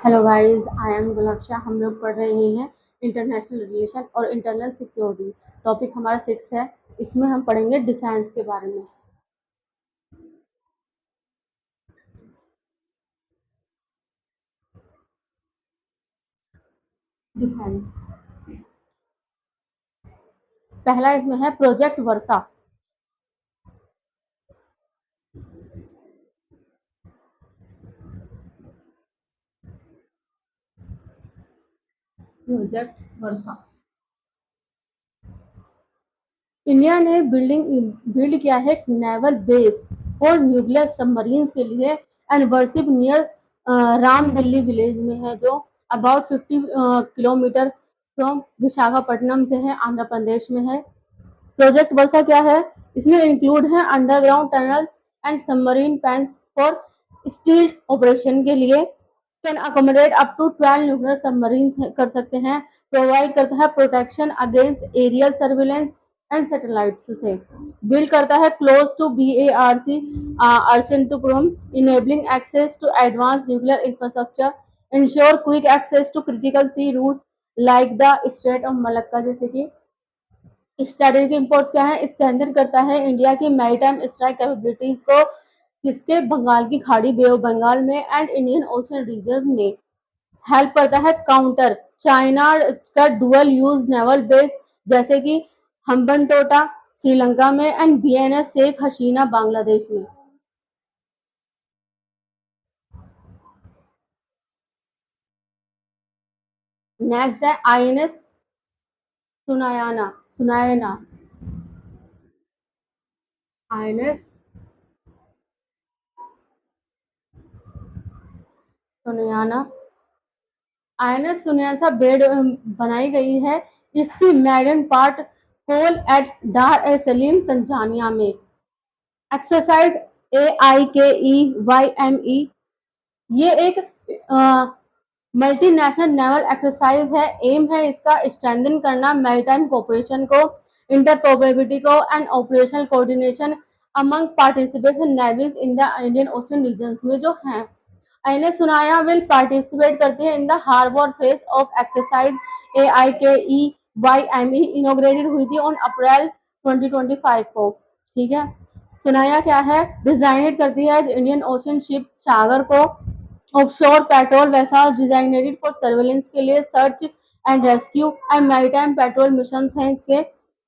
Hello guys, I am Gulabshah. हम लोग पढ़ रहे हैं इंटरनेशनल रिलेशन और इंटरनल सिक्योरिटी। टॉपिक हमारा 6 है। इसमें हम पढ़ेंगे डिफेंस के बारे में। डिफेंस पहला इसमें है प्रोजेक्ट वर्षा। प्रोजेक्ट वर्षा इंडिया ने बिल्ड किया है एक naval base for nuclear submarines के लिए and worship near Ram Delhi village में है, जो अबाउट 50 किलोमीटर फ्रॉम विशाखापट्टनम से है, आंध्र प्रदेश में है। प्रोजेक्ट वर्षा क्या है? इसमें इंक्लूड है underground tunnels and submarine pens for stealth operation के लिए, can accommodate up to 12 nuclear submarine कर सकते हैं। प्रोवाइड करता है protection against aerial surveillance and satellites से। बिल्ड करता है close to BARC Atchutapuram, enabling access to advance nuclear infrastructure, ensure quick access to critical sea routes like the strait of Malacca. जैसे कि स्ट्रेटेजिक इंपोर्ट्स क्या है? Strengthen करता है India की मैरीटाइम स्ट्राइक कैपेबिलिटीज को, किसके? बंगाल की खाड़ी, बे ऑफ बंगाल में एंड इंडियन ओशन रीजन में। हेल्प करता है काउंटर चाइना का डुअल यूज नेवल बेस, जैसे कि हम्बनटोटा श्रीलंका में एंड BNS शेख हसीना बांग्लादेश में। नेक्स्ट है INS Sunayana. INS Sunayana INS सुनयासा bed बनाई गई है। इसकी मैडन पार्ट कोल एट डार ए सलीम तंजानिया में। एक्सरसाइज AIKEYME ये एक मल्टीनेशनल नेवल एक्सरसाइज है। एम है इसका स्ट्रेंथन करना मैरीटाइम कोऑपरेशन को, इंटरऑपरेबिलिटी को and operational coordination among participation navies in the Indian Ocean regions में जो हैं। INS सुनाया विल पार्टिसिपेट करते हैं in the harbour phase of exercise AIKEYME, inaugurated हुई थी ऑन अप्रैल 2025 को। ठीक है, सुनाया क्या है? डिजाइनेट करती है इंडियन ओशन शिप सागर को, offshore patrol vessels designated for surveillance के लिए, search and rescue and maritime petrol mission हैं इसके,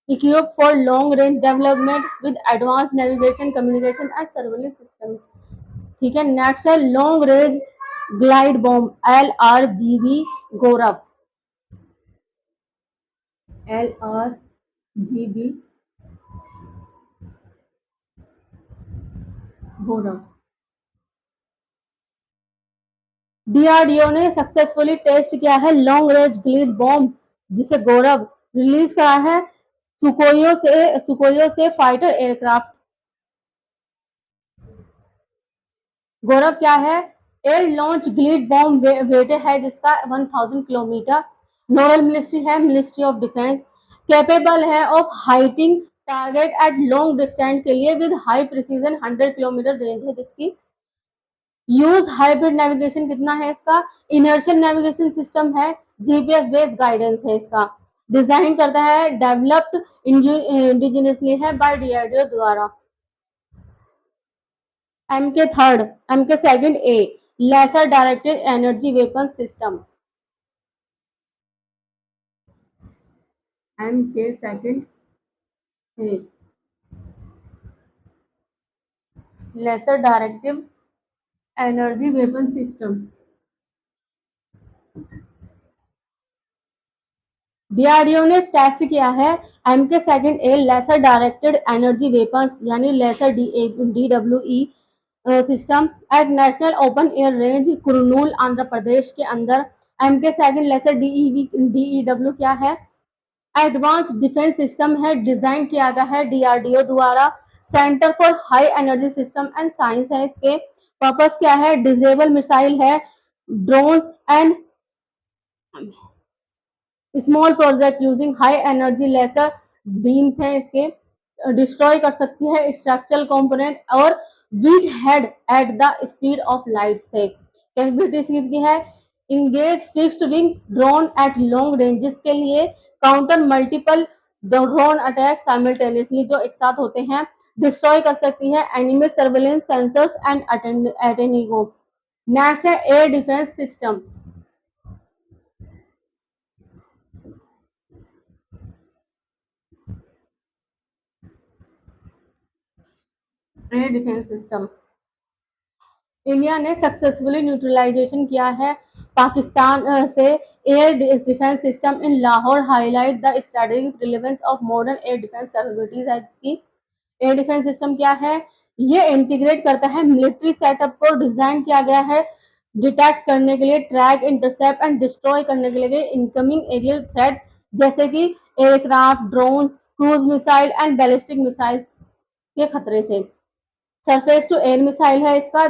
equip for long range development with advance navigation communication and surveillance system. ठीक है, नेक्स्ट है long range glide bomb LRGB गौरव। LRGB गौरव DRDO ने successfully test किया है लॉन्ग रेंज ग्लिड बॉम्ब, जिसे गौरव release करा है सुकोइयो से फाइटर एयरक्राफ्ट। गौरव क्या है? Air launch glide bomb weight है जिसका 1000 किलोमीटर। नोडल मिनिस्ट्री है मिनिस्ट्री ऑफ डिफेंस। कैपेबल है of hitting target at long distance के लिए with high precision, 100 kilometre range है जिसकी। यूज हाइब्रिड नेविगेशन कितना है इसका? इनर्शियल नेविगेशन सिस्टम है, GPS बेस्ड गाइडेंस है इसका। डिजाइन करता है डेवलप्ड इंडिजिनियसली है बाय DRDO द्वारा। MK2 A laser directed energy weapon system. MK2 A laser directive energy weapon system. DRDO ने टेस्ट किया है MK2 A laser directed energy weapons यानी laser DWE system at national open air range Kurnool Andhra Pradesh के अंदर। MK2 laser DEW क्या है? Advance defence system है, design किया गया है DRDO द्वारा। Centre for high energy system and science है इसके। पर्पस क्या है? डिजेबल मिसाइल है, drones and small project using high energy laser beams हैं इसके। डिस्ट्रॉय कर सकती है स्ट्रक्चरल कंपोनेंट और warhead at the speed of light से। कैपेबिलिटी किसकी है? Engage fixed wing drone at long ranges के लिए, counter multiple drone attack simultaneously जो एक साथ होते हैं, डिस्ट्रॉय कर सकती है एनिमी सर्वेलेंस सेंसर्स एंड अटेनिगो। नेक्स्ट है air defence system. Air defence system India ने सक्सेसफुली न्यूट्रलाइजेशन किया है पाकिस्तान से air defence system in Lahore, highlight the strategic relevance of modern air defence capabilities है जिसकी। एयर डिफेंस सिस्टम क्या है? ये इंटीग्रेट करता है मिलिट्री सेटअप को, डिजाइन किया गया है डिटेक्ट करने के लिए, ट्रैक, इंटरसेप्ट एंड डिस्ट्रॉय करने के लिए इनकमिंग एरियल थ्रेट जैसे कि aircraft, drones, cruise missile and ballistic missiles के खतरे से। सरफेस टू एयर मिसाइल है इसका,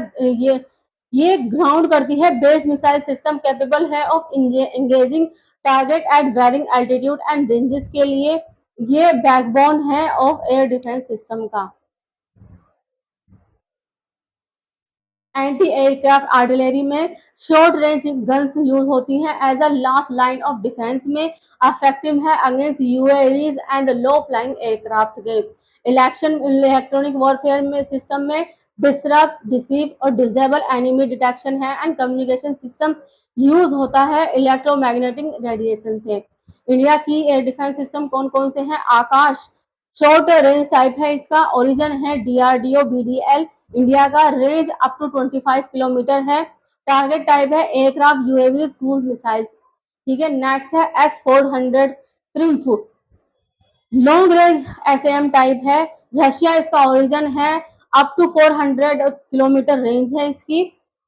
ये ग्राउंड करती है बेस मिसाइल सिस्टम, कैपेबल है of engaging target at varying altitude and ranges के लिए। ये बैकबोन है ऑफ एयर डिफेंस सिस्टम का। एंटी एयरक्राफ्ट आर्टिलरी में शॉर्ट रेंज गन्स यूज होती हैं as a last line of defence में, इफेक्टिव है against UAVs and low flying aircraft के। इलेक्ट्रॉनिक वॉरफेयर में सिस्टम में डिसरप्ट, डिसीव और डिसेबल एनिमी डिटेक्शन है एंड कम्युनिकेशन सिस्टम यूज होता है इलेक्ट्रोमैग्नेटिक रेडिएशन से। इंडिया की एयर डिफेंस सिस्टम कौन कौन से हैं? आकाश शॉर्ट रेंज टाइप है इसका, ओरिजिन है डीआरडीओ बीडीएल, इंडिया का रेंज अप टू 25 किलोमीटर है, टारगेट टाइप है एयरक्राफ्ट, यूएवी, क्रूज मिसाइल्स। ठीक है, नेक्स्ट है S-400 Triumf, long range SAM type है, रशिया इसका ओरिजिन है, अप टू 400 किलोमीटर रेंज है इसकी,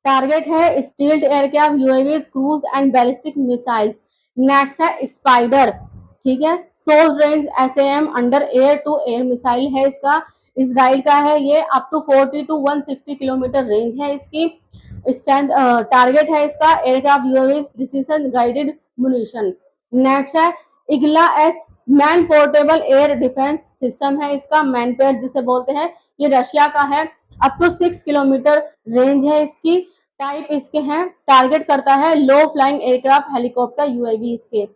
टारगेट है stealth aircraft, UAV, cruise and ballistic missiles. Next है स्पाइडर, ठीक है, short range SAM under air to air missile है इसका, इसराइल का है ये, up to 40 to 160 kilometre range है इसकी, स्टैंड टारगेट है इसका aircraft, UAV, precision guided munition. Next है Igla S, man portable air defence system है इसका, मैनपेयर जिसे बोलते हैं, ये रशिया का है, अप टू 6 किलोमीटर रेंज है इसकी, टाइप इसके हैं, टारगेट करता है low flying aircraft, helicopter, UAV इसके।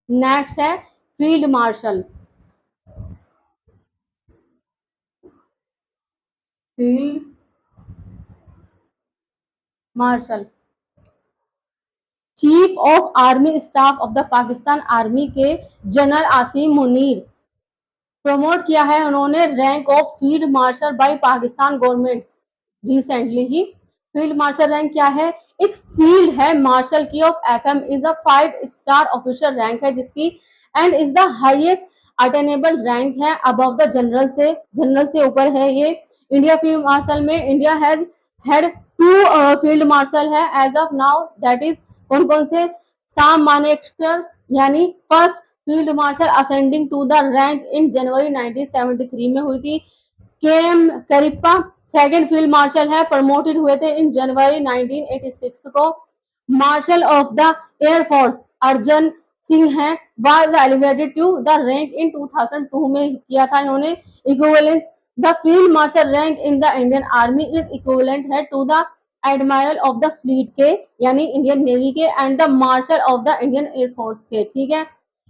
नेक्स्ट है field marshal. Field marshal chief of army staff of the Pakistan army के जनरल आसिम मुनीर प्रमोट किया है उन्होंने rank of field marshal by Pakistan government recently ही। फील्ड मार्शल रैंक क्या है? एक फील्ड है मार्शल की of FM, is a 5 star official rank है जिसकी, and is the highest attainable rank है अबव द जनरल से ऊपर है ये। इंडिया फील्ड मार्शल में India has had 2 field marshal है as of now, that is कौन कौन से? साम मानेकशकर यानी first field marshal ascending to the rank in January 1973 में हुई थी। K M Cariappa second field marshal है, प्रमोटेड हुए थे इन जनवरी 1986 को। Marshal of the air force Arjan Singh है, was elevated to the rank in 2002 में किया था इन्होंने। Equivalence the field marshal rank in the Indian army is equivalent है to the admiral of the fleet के यानी इंडियन नेवी के, and the marshal of the Indian air force के। ठीक है,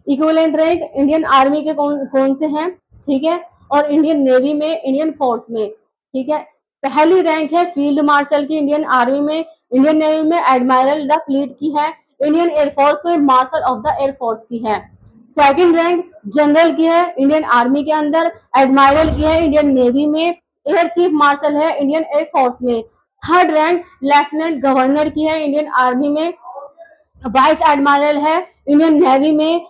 इक्विवेलेंट रैंक इंडियन आर्मी के कौन कौन से हैं? ठीक है, और इंडियन नेवी में, इंडियन फोर्स में। ठीक है, पहली रैंक है फील्ड मार्शल की इंडियन आर्मी में, इंडियन नेवी में एडमायरल द फ्लीट की है, इंडियन एयरफोर्स में मार्शल ऑफ द एयरफोर्स की है। सेकंड रैंक जनरल की है इंडियन आर्मी के अंदर, एडमायरल की है इंडियन नेवी में, एयर चीफ मार्शल है इंडियन एयरफोर्स में। थर्ड रैंक लेफ्टिनेंट गवर्नर की है इंडियन आर्मी में, वाइस एडमायरल है इंडियन नेवी में,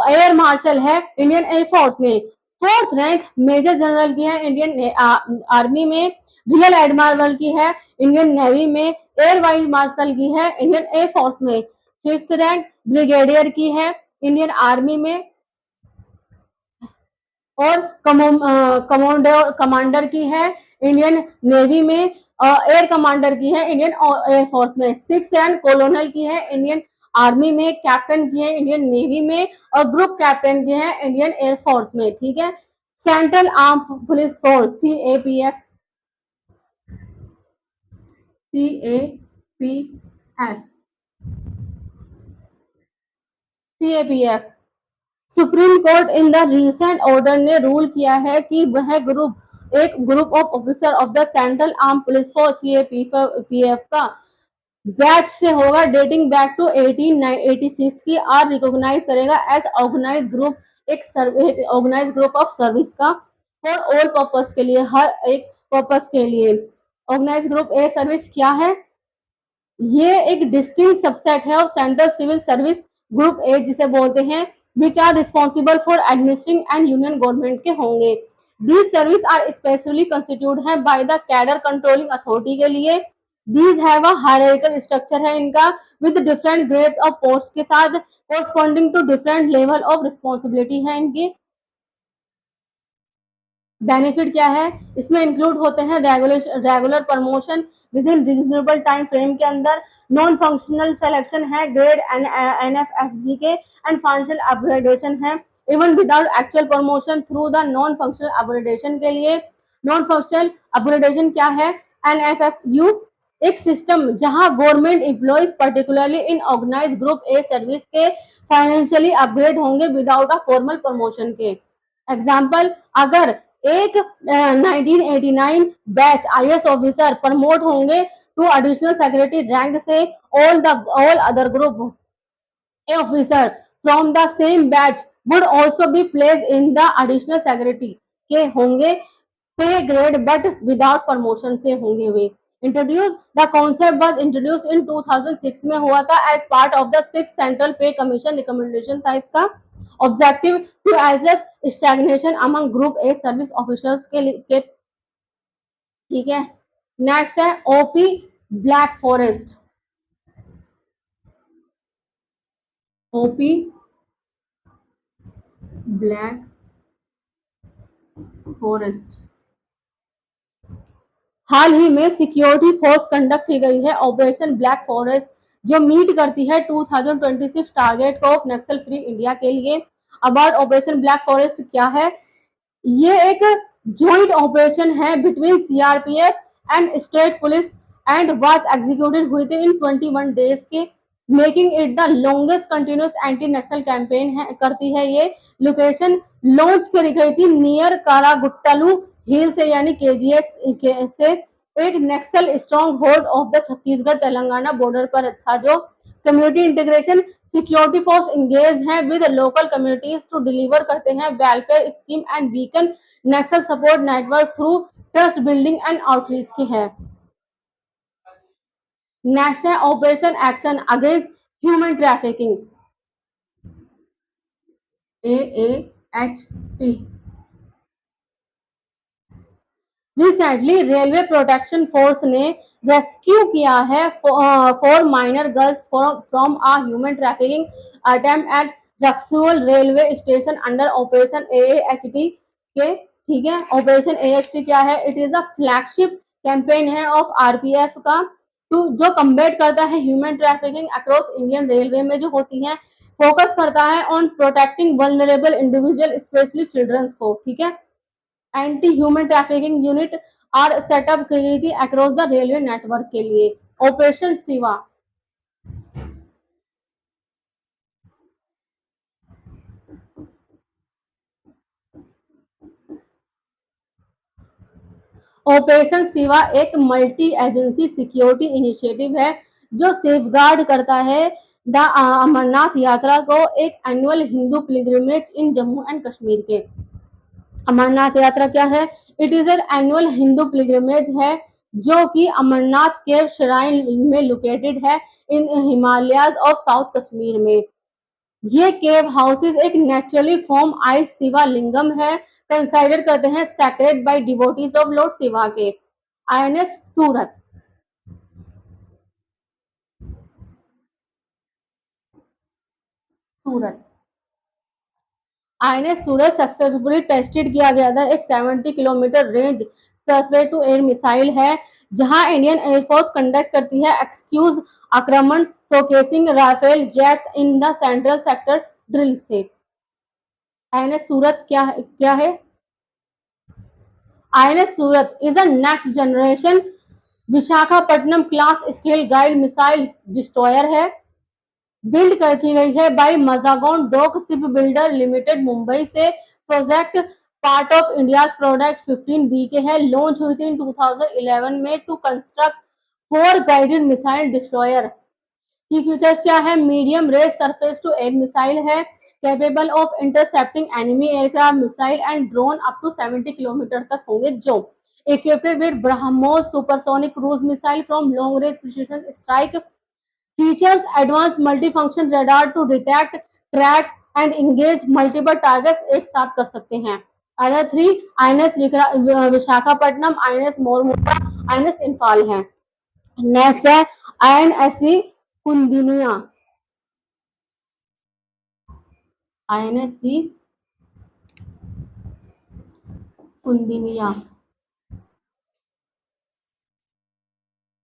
एयर मार्शल है इंडियन एयरफोर्स में। फोर्थ रैंक मेजर जनरल की है इंडियन आर्मी में, रियल एडमायरल की है इंडियन नेवी में, एयर वाइस मार्शल की है इंडियन एयरफोर्स में। फिफ्थ रैंक ब्रिगेडियर की है इंडियन आर्मी में, और कमांडर की है इंडियन नेवी में, एयर कमांडर की है इंडियन एयरफोर्स में। सिक्स रैंक कॉलोनल की है इंडियन आर्मी में, कैप्टन किए हैं इंडियन नेवी में और ग्रुप कैप्टन किए हैं इंडियन एयरफोर्स में। ठीक है, central arm police force CAPF, CAPF, CAPF। Supreme court in the recent order ने रूल किया है कि वह एक group of officer of the central arm police force CAPF का बैच से होगा डेटिंग बैक टू 1886 की और रिकॉग्नाइज करेगा एज ऑर्गेनाइज ग्रुप, एक ऑर्गेनाइज ग्रुप ऑफ सर्विस का फॉर ऑल पर्पस के लिए, हर एक पर्पस के लिए। ऑर्गेनाइज ग्रुप ए सर्विस क्या है? ये एक डिस्टिंक्ट सबसेट है of central civil service group A जिसे बोलते हैं, which are responsible for administering and union government के होंगे। These service are specially constitute है by the cadre controlling authority के लिए। These have a hierarchical structure है इनका with different grades of post के साथ corresponding to different level of responsibility है इनकी। बेनिफिट क्या है? इसमें इंक्लूड होते हैं regular promotion with in reasonable time frame के अंदर, नॉन फंक्शनल सिलेक्शन है ग्रेड NFFG के एंड फाइनेंशियल अपग्रेडेशन है even without actual promotion through the non functional upgradation के लिए। नॉन फंक्शनल अपग्रेडेशन क्या है? NFFU एक सिस्टम जहां government employees particularly in organise group A service के फाइनेंशियली अपग्रेड होंगे विदाउट अ फॉर्मल प्रमोशन के। एग्जाम्पल, अगर एक 1989 बैच IS ऑफिसर प्रमोट होंगे टू एडिशनल सेक्रेटरी रैंक से, all other group officer from the same batch would also be place in the additional secretary के होंगे pay grade but without promotion से होंगे वे। Introduce the concept was introduce in 2006 में हुआ था as part of the 6th central pay commission recommendation था इसका। Objective to adjust stagnation among group A service officers के ठीक है। नेक्स्ट है OP black forest. OP black forest हाल ही में सिक्योरिटी फोर्स कंडक्ट की गई है ऑपरेशन ब्लैक फॉरेस्ट जो मीट करती है 2026 टारगेट को नक्सल फ्री इंडिया के लिए। अबाउट ऑपरेशन ब्लैक फॉरेस्ट क्या है? ये एक जॉइंट ऑपरेशन है between CRPF and state police and was executed हुई थी इन 21 डेज के, making it the longest continuous anti Naxal campaign है करती है ये। लोकेशन लॉन्च करी गई थी नियर कारागुट्टलू हिल से यानी KGS से, एक Naxal stronghold of the Chhattisgarh Telangana border पर था जो। Community integration, security force engage है with local communities to deliver करते हैं welfare scheme and weaken Naxal support network through trust building and outreach की है। नेक्स्ट है operation action against human trafficking, AAHT। Recently railway protection force ने rescue किया है 4 minor girls from a human trafficking attempt at Raxaul railway station under operation AAHT के। ठीक है, operation AHT क्या है? It is a flagship campaign है of RPF का जो कम्बेट करता है human trafficking across Indian railway में जो होती है, फोकस करता है on protecting vulnerable individual specially childrens को। ठीक है, anti human trafficking unit are set up की गई थी अक्रॉस द रेलवे नेटवर्क के लिए। ऑपरेशन शिवा, ऑपरेशन शिवा एक मल्टी एजेंसी सिक्योरिटी इनिशिएटिव है जो सेफगार्ड करता है द अमरनाथ यात्रा को, एक annual Hindu pilgrimage in Jammu and Kashmir के। अमरनाथ यात्रा क्या है? It is an annual Hindu pilgrimage है जो कि अमरनाथ केव श्राइन में लोकेटेड है in Himalayas of south Kashmir में। ये केव हाउसेस एक naturally form ice Shiva lingam है, कंसाइडर करते हैं sacred by devotees of lord Shiva के। INS Surat, Surat INS Surat successfully tested किया गया था एक 70 kilometre range surface to air missile है, जहां इंडियन एयरफोर्स कंडक्ट करती है excuse Aakraman showcasing Rafale jets in the central sector drill से। आईएनएस सूरत क्या है? INS Surat is a next generation Visakhapatnam class steel guide missile destroyer है। बिल्ड की गई है by Mazagon dock ship builder limited Mumbai से। Project part of India product 15B के है। लॉन्च हुई थी इन 2011 में to construct 4 guided missile destroyer. की फीचर्स क्या है? Medium range surface to air missile है, capable of intercepting enemy aircraft missile and drone up to 70 kilometre तक होंगे, जो equipped with BrahMos supersonic cruise missile from long range precision strike. Features advance multifunction radar to detect track and engage multiple targets एक साथ कर सकते हैं। Other 3 INS Visakhapatnam, INS Mormugao, INS Imphal है। Next है आईएनएसवी कुंदिनिया। आईएनएसवी कुंदिनिया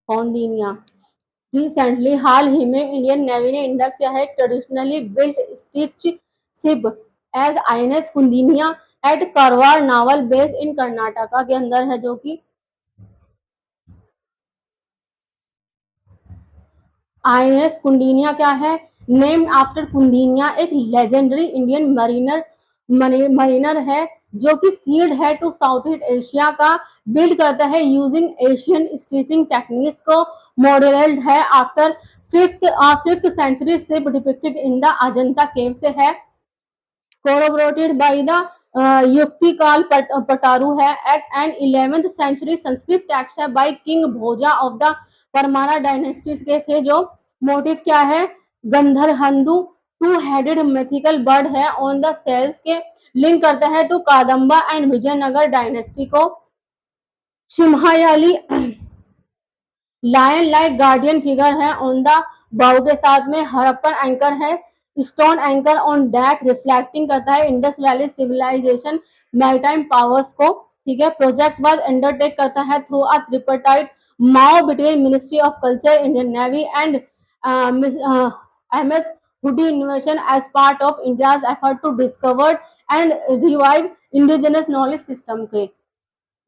कौंदिनिया रिसेंटली हाल ही में इंडियन नेवी ने इंडक्ट किया है traditionally built stitch ship as INS Kaundinya at Karwar naval base in Karnataka के अंदर है, जो कि आईएनएस कुंडिनिया क्या है? नेम्ड आफ्टर कुंदिनिया, एक लेजेंडरी इंडियन मरीनर है जो कि सील्ड है टू साउथ ईस्ट एशिया का। बिल्ड करता है यूजिंग एशियन स्टिचिंग टेक्निक्स को। मॉडल्ड है after fifth century ship depicted in the Ajanta cave से है। corroborated by the Yuktikalpataru है। At an 11th century Sanskrit text है by king Bhoja of the Paramara dynasty के थे, जो मोटिव क्या है? गंधरहंदू 2 हेडेड मिथिकल बर्ड है ऑन द सेल्स के, लिंक करता है टू कादम्बा एंड विजयनगर डायनेस्टी को। Simhayali lion like guardian figure है ऑन द बाउ के साथ में। हड़प्पन एंकर है, stone anchor on deck reflecting करता है Indus valley civilisation maritime powers को। ठीक है। प्रोजेक्ट वाज अंडरटेक करता है through a tripartite MoU between ministry of culture Indian navy and MS Hodi innovation as part of India's effort to discover and revive indigenous knowledge system के।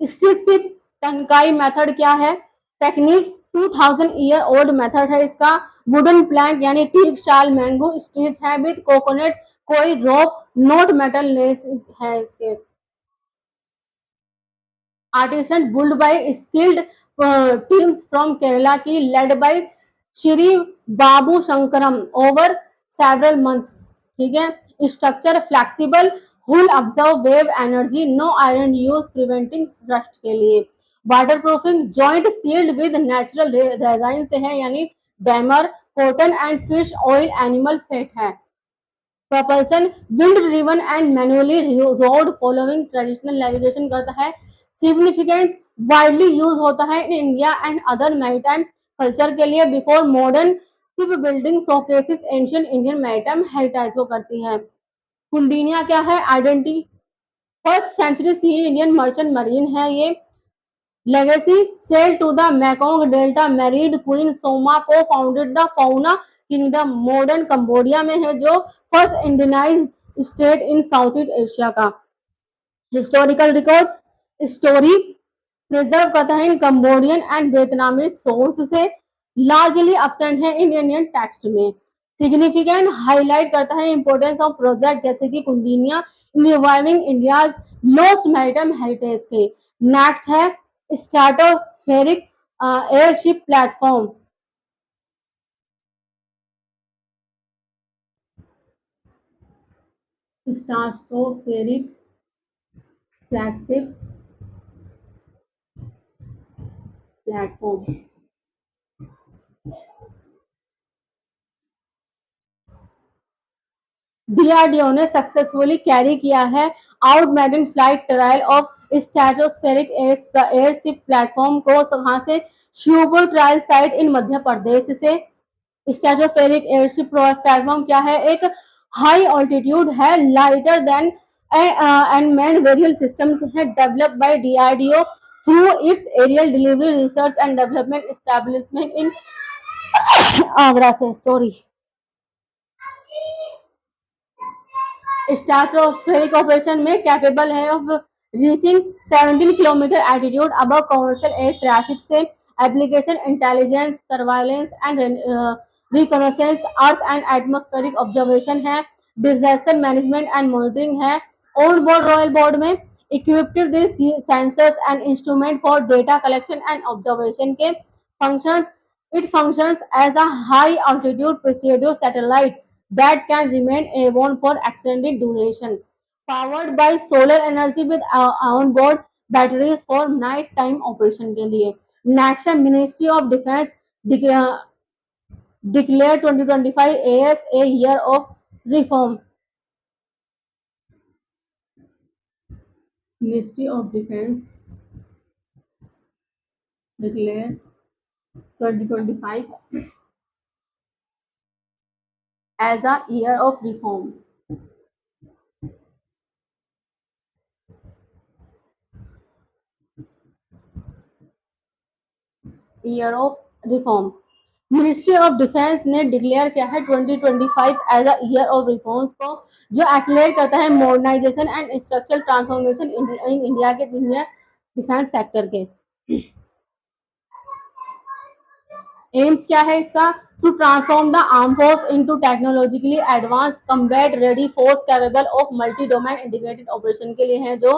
Stitch Tankai method क्या है? Techniques 2000 year old method है इसका। Wooden plank यानी teak sal mango stitch है with coconut coir rope not metal less है इसके। Artisan built by skilled teams from Kerala की led by Shri Babu Sankaran over several months. ठीक है। Structure flexible, hull observe wave energy, no iron use preventing rust के लिए। Water proofing joint sealed with natural resin से है, यानी dammar cotton and fish oil animal fat है। Propulsion wind driven and manually rowed following traditional navigation करता है। Significance widely use होता है in India and other maritime culture के लिए। Before modern ship building showcases ancient Indian maritime heritage को करती है। कुंडिनिया क्या है? Identity first century CE Indian merchant marine है ये। Legacy sail to the Mekong delta married queen Soma को founded the Funan kingdom modern Cambodia में है, जो first Indianised state in south east Asia का। हिस्टोरिकल रिकॉर्ड स्टोरी प्रिजर्व करता है in Cambodian and Vietnamese source से, लार्जली एब्सेंट है in Indian text में। सिग्निफिकेंट हाईलाइट करता है इंपोर्टेंस ऑफ प्रोजेक्ट जैसे कि Kaundinya in reviving India's lost maritime heritage के। नेक्स्ट है stratospheric airship platform. Stratospheric flagship platform DRDO ने सक्सेसफुली कैरी किया है out maiden flight trial of stratospheric airship platform को। कहां से? श्योपुर ट्रायल साइट इन मध्य प्रदेश से। स्ट्रेटोस्फेरिक एयरशिप प्लेटफॉर्म क्या है? एक हाई ऑल्टीट्यूड है, लाइटर देन अनमैन्ड वेरियल सिस्टम है, developed by DRDO through its aerial delivery research and development establishment in Agra से sorry स्ट्रेटोस्फेरिक ऑपरेशन में कैपेबल है of reaching 17 kilometre altitude above commercial air traffic से application intelligence surveillance and reconnaissance earth and atmospheric observation है disaster management and monitoring है on board royal board में equipped with sensors and instrument for data collection and observation के functions it functions as a high altitude pseudo satellite that can remain airborne for extended duration. Powered by solar energy with onboard batteries for night time operation के लिए national ministry of defence declared 2025 as a year of reform. Ministry of Defense declared 2025 as a year of reform. Year of reform ministry of defence ने declare किया है 2025 as a year of reforms को जो accelerate करता है modernisation and structural transformation in India के defence sector के aims क्या है इसका to transform the arm force into technologically advance combat ready force capable of multi domain integrated operation के लिए है जो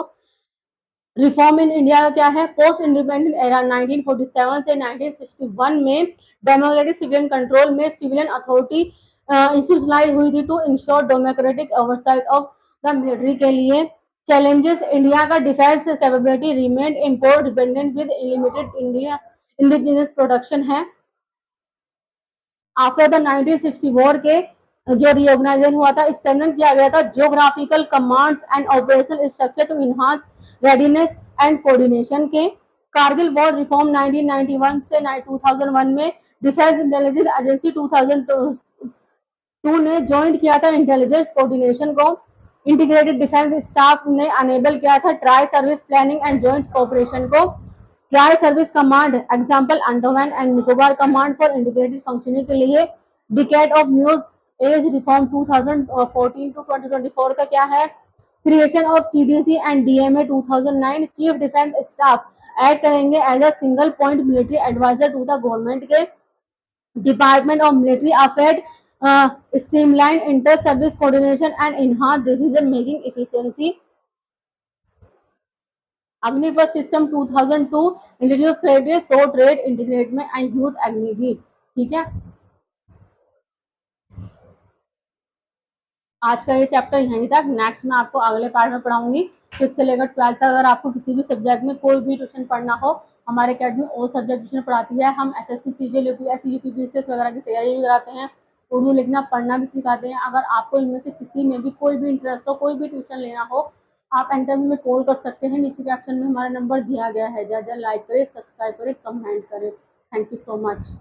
रिफॉर्म इन इंडिया का क्या है पोस्ट इंडिपेंडेंट एरा 1947 से 1961 में डेमोक्रेटिक सिविलियन कंट्रोल में सिविलियन अथॉरिटी इंस्टीट्यूशनलाइज हुई थी to ensure democratic oversight of the military के लिए चैलेंजेस इंडिया का defence capability remain import dependent with limited India indigenous production है आफ्टर द 1960 वॉर के जो रीऑर्गेनाइजेशन हुआ था स्ट्रेंथन किया गया था geographical commands and operational structure to enhance readiness and coordination के कारगिल वॉर रिफॉर्म 1991 से 2001 में डिफेंस इंटेलिजेंस एजेंसी 2002 ने ज्वाइन किया था इंटेलिजेंस कोऑर्डिनेशन को इंटीग्रेटेड डिफेंस स्टाफ ने अनेबल किया था tri service planning and joint cooperation को tri service command example Andaman and Nicobar command for integrated functioning के लिए decade of news age reform 2014 to 2024 का क्या है creation of CDC and DMA 2009 chief defence staff add करेंगे as a single point military adviser to the government के department of military affair streamline inter service coordination and enhance decision making efficiency Agnipath system 2002 introduce करेंगे so trade integrate में and youth Agniveer ठीक है आज का ये chapter यहीं तक नेक्स्ट मैं आपको अगले पार्ट में पढ़ाऊंगी 5th से लेकर 12th तक अगर आपको किसी भी सब्जेक्ट में कोई भी ट्यूशन पढ़ना हो हमारे अकेडमी ऑल सब्जेक्ट ट्यूशन पढ़ाती है हम एसएससी सीजीएल यूपीएससी यूपीपीसीएस वगैरह की तैयारी भी कराते हैं उर्दू लिखना पढ़ना भी सिखाते हैं अगर आपको इनमें से किसी में भी कोई भी इंटरेस्ट हो कोई भी ट्यूशन लेना हो आप इंटरव्यू में कॉल कर सकते हैं नीचे कैप्शन में हमारा नंबर दिया गया है ज़्यादा लाइक करें सब्सक्राइब करें कमेंट करें थैंक यू सो मच